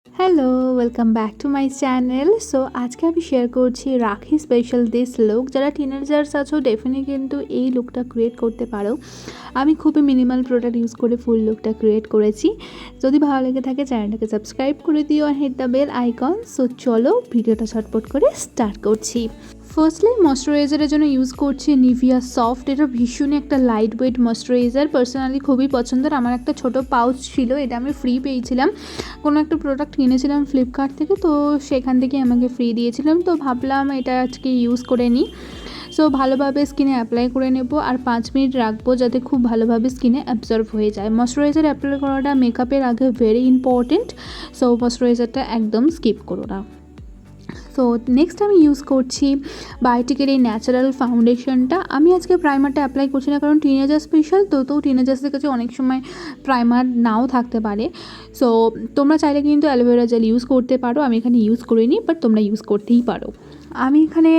Hello, welcome back to my channel. So আজকে আমি share করছি রাখি স্পেশাল দিস লুক। যারা টিনেজার্স আছো ডেফিনেটলি কিন্তু এই লুকটা ক্রিয়েট করতে পারো। আমি খুবই মিনিমাল প্রোডাক্ট ইউজ করে ফুল লুকটা ক্রিয়েট করেছি। যদি ভালো লেগে থাকে চ্যানেলটাকে সাবস্ক্রাইব করে দিও আর hit the bell icon. So চলো ভিডিওটা ঝটপট করে স্টার্ট করছি। ফার্স্টলি ময়শ্চারাইজারের জন্য ইউজ করছি নিভিয়া সফট। এটা ভীষণই একটা লাইট ওয়েট ময়শ্চারাইজার, পার্সোনালি খুবই পছন্দের। আমার একটা ছোট পাউচ ছিল, এটা আমি ফ্রি পেয়েছিলাম। কোনো একটা প্রোডাক্ট কিনেছিলাম ফ্লিপকার্ট থেকে, তো সেখান থেকে আমাকে ফ্রি দিয়েছিলাম, তো ভাবলাম এটা আজকে ইউজ করে নিই। সো ভালোভাবে স্কিনে অ্যাপ্লাই করে নেব আর 5 মিনিট রাখবো যাতে খুব ভালোভাবে স্কিনে অ্যাবজর্ব হয়ে যায়। ময়শ্চারাইজার অ্যাপ্লাই করাটা মেকআপের আগে ভেরি ইম্পর্টেন্ট। সো ময়শ্চারাইজারটা একদম স্কিপ করো না। সো নেক্সট আমি ইউজ করছি বায়োটিকের এই ন্যাচারাল ফাউন্ডেশনটা। আমি আজকে প্রাইমারটা অ্যাপ্লাই করছি না, কারণ টিনেজার স্পেশাল তো টিনেজার্সদের কাছে অনেক সময় প্রাইমার নাও থাকতে পারে। সো তোমরা চাইলে কিন্তু অ্যালোভেরা জেল ইউজ করতে পারো, আমি এখানে ইউজ করিনি, বাট তোমরা ইউজ করতেই পারো। আমি এখানে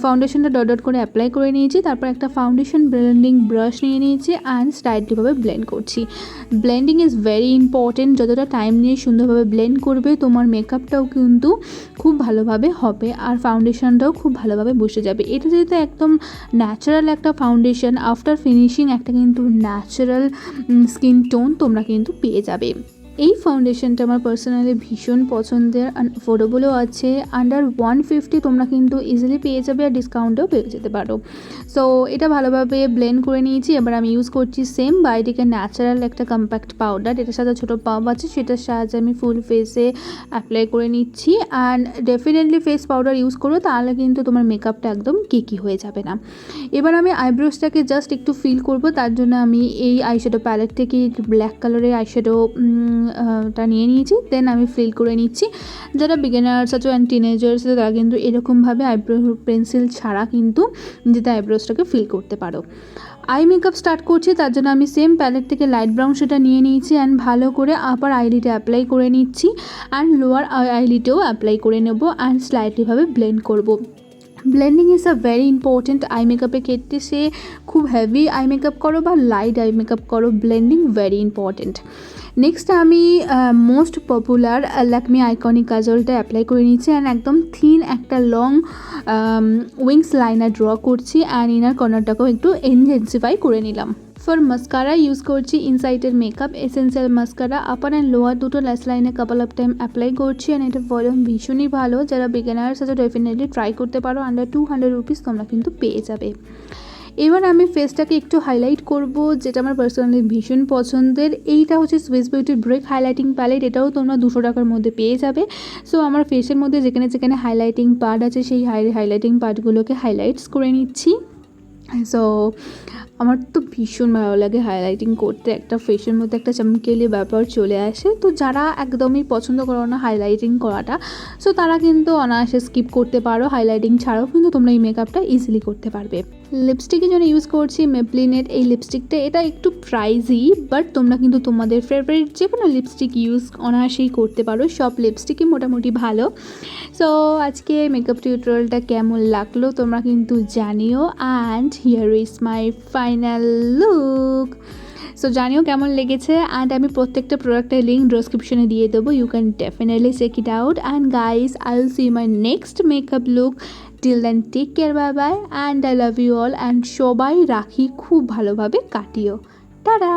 ফাউন্ডেশনটা ডট ডট করে অ্যাপ্লাই করে নিয়েছি, তারপর একটা ফাউন্ডেশন ব্লেন্ডিং ব্রাশ নিয়ে নিয়েছি অ্যান্ড স্লাইটলিভাবে ব্লেন্ড করছি। Blending is very important. যতটা টাইম নিয়ে সুন্দরভাবে ব্লেন্ড করবে তোমার মেকআপটাও কিন্তু খুব ভালোভাবে হবে আর ফাউন্ডেশনটাও খুব ভালোভাবে বসে যাবে। এটা যেহেতু একদম ন্যাচারাল একটা ফাউন্ডেশন, আফটার ফিনিশিং একটা কিন্তু ন্যাচারাল স্কিন টোন তোমরা কিন্তু পেয়ে যাবে। এই ফাউন্ডেশনটা আমার পার্সোনালি ভীষণ পছন্দের, অ্যাফোর্ডেবলও আছে। আন্ডার 150 তোমরা কিন্তু ইজিলি পেয়ে যাবে আর ডিসকাউন্টেও পেয়ে যেতে পারো। সো এটা ভালোভাবে ব্লেন্ড করে নিয়েছি। এবার আমি ইউজ করছি সেম বায়োটিকের ন্যাচারাল একটা কম্প্যাক্ট পাউডার, এটার সাথে ছোটো পাম্প আছে, সেটার সাহায্যে আমি ফুল ফেসে অ্যাপ্লাই করে নিচ্ছি। And definitely face powder use করো, তাহলে কিন্তু তোমার মেকআপটা একদম কেকি হয়ে যাবে না। এবার আমি আইব্রোসটাকে জাস্ট একটু ফিল করব, তার জন্য আমি এই আইশ্যাডো প্যালেট থেকে ব্ল্যাক কালারের আইশ্যাডো টা নিয়ে নিয়েছি। দেন আমি ফিল করে নিচ্ছি। যারা বিগিনার্স আছো অ্যান্ড টিনেজার্স আছে তারা কিন্তু এরকমভাবে আইব্রো পেন্সিল ছাড়া কিন্তু নিজেদের আইব্রোসটাকে ফিল করতে পারো। আই মেকআপ স্টার্ট করছি, তার জন্য আমি সেম প্যালেট থেকে লাইট ব্রাউন সেটা নিয়ে নিয়েছি অ্যান্ড ভালো করে আপার আইলিডে অ্যাপ্লাই করে নিচ্ছি অ্যান্ড লোয়ার আইলিডেও অ্যাপ্লাই করে নেব অ্যান্ড স্লাইটলিভাবে ব্লেন্ড করব। Blending is a very important eye মেকআপের ক্ষেত্রে। সে খুব হেভি আই মেকআপ করো বা লাইট আই মেকআপ করো, ব্লেন্ডিং ভেরি ইম্পর্টেন্ট। নেক্সট আমি মোস্ট পপুলার ল্যাকমি আইকনিক কাজলটা অ্যাপ্লাই করে নিচ্ছি অ্যান্ড একদম থিন একটা লং উইংস লাইনার ড্র করছি অ্যান্ড ইনার কর্নারটাকেও একটু ইনটেন্সিফাই করে নিলাম। ফর মাস্কারা ইউজ করছি ইনসাইটের makeup essential mascara. Upper and lower দুটো ল্যাশ লাইনে কাপল অফ টাইম অ্যাপ্লাই করছি অ্যান্ড এটা ভলিউম ভীষণই ভালো। যারা বিগিনার্স আছে ডেফিনেটলি ট্রাই করতে পারো, আন্ডার 200 রুপিস তোমরা কিন্তু পেয়ে যাবে। এবার আমি ফেসটাকে একটু হাইলাইট করব, যেটা আমার পার্সোনালি ভীষণ পছন্দের। এইটা হচ্ছে সুইস বিউটির ব্রেক হাইলাইটিং প্যালেট, এটাও তোমরা 200 টাকার মধ্যে পেয়ে যাবে। সো আমার ফেসের মধ্যে যেখানে যেখানে হাইলাইটিং পার্ট আছে সেই হাইলাইটিং পার্টগুলোকে হাইলাইটস করে নিচ্ছি। সো আমার তো ভীষণ ভালো লাগে হাইলাইটিং করতে, একটা ফেসের মধ্যে একটা চমকেলি ব্যাপার চলে আসে। তো যারা একদমই পছন্দ করো না হাইলাইটিং করাটা, সো তারা কিন্তু অনায়াসে স্কিপ করতে পারো। হাইলাইটিং ছাড়াও কিন্তু তোমরা এই মেকআপটা ইজিলি করতে পারবে। লিপস্টিকের জন্য ইউজ করছি মেবলিনের এই লিপস্টিকটা। এটা একটু প্রাইজি, বাট তোমরা কিন্তু তোমাদের ফেভারিট যে কোনো লিপস্টিক ইউজ অনায়াসেই করতে পারো, সব লিপস্টিকই মোটামুটি ভালো। সো আজকে মেকআপ টিউটোরিয়ালটা কেমন লাগলো তোমরা কিন্তু জানিও and here is my final look. So জানিও কেমন লেগেছে অ্যান্ড আমি প্রত্যেকটা প্রোডাক্টের লিঙ্ক ডেসক্রিপশনে দিয়ে দেবো, you can definitely check it out. And guys I will see my next makeup look. Till then take care, bye bye and I love you all and সবাই রাখি খুব ভালোভাবে কাটিও। টাটা।